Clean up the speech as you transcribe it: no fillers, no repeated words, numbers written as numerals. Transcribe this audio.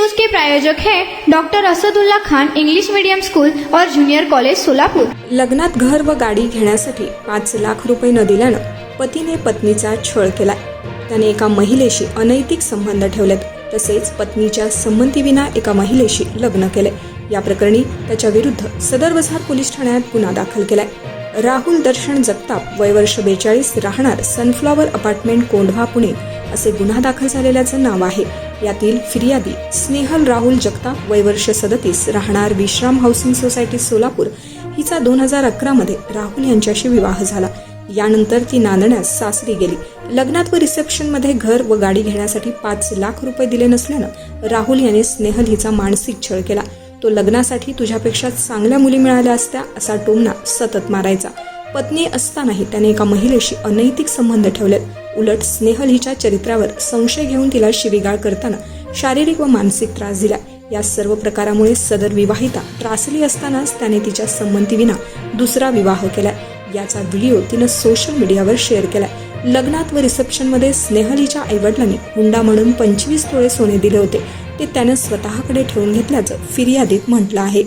News के प्रायोजक हैं doctor Asadullah Khan English medium school और जूनियर कॉलेज सोलापूर। लग्नात घर व गाडी घेण्यासाठी 5 लाख रुपये न दिल्यानं पतीने पत्नीचा छळ केलाय। त्याने एका महिलेशी अनैतिक संबंध ठेवलेत, तसेच पत्नीच्या संमतीविना एका महिलेशी लग्न केले। या प्रकरणी त्याच्या विरुद्ध सदर वसाहत पोलीस ठाण्यात गुन्हा दाखल केलाय। राहुल दर्शन जगताप वय वर्ष 42 राहणार सनफ्लॉवर अपार्टमेंट कोंढवा पुणे असे गुन्हा दाखल झालेल्याचं नाव आहे। यातील फिर्यादी स्नेहल राहुल जगताप वय वर्ष 37 राहणार विश्राम हाऊसिंग सोसायटी सोलापूर हिचा 2011 मध्ये राहुल यांच्याशी विवाह झाला। यानंतर ती नांदण्यास सासरी गेली। लग्नात व रिसेप्शन मध्ये घर व गाडी घेण्यासाठी 5 लाख रुपये दिले नसल्यानं राहुल याने स्नेहल हिचा मानसिक छळ केला। तो लग्नासाठी तुझ्यापेक्षा चांगल्या मुली मिळाल्या असत्या असा टोमणा सतत मारायचा। पत्नी असतानाही त्याने एका महिलेशी अनैतिक संबंध ठेवलेत। उलट स्नेहल हिच्या चरित्रावर संशय घेऊन तिला शिवीगाळ करताना शारीरिक व मानसिक त्रास दिला। या सर्व प्रकारामुळे सदर विवाहिता त्रासली असतानाच त्याने तिच्या संमतीविना दुसरा विवाह केलाय। याचा व्हिडिओ तिनं सोशल मीडियावर शेअर केलाय। लग्नात व रिसेप्शन मध्ये स्नेहल हिच्या आईवडिलांनी हुंडा म्हणून 25 तोळे सोने दिले होते, ते त्यानं स्वतःकडे ठेवून घेतल्याचं फिर्यादीत म्हटलं आहे।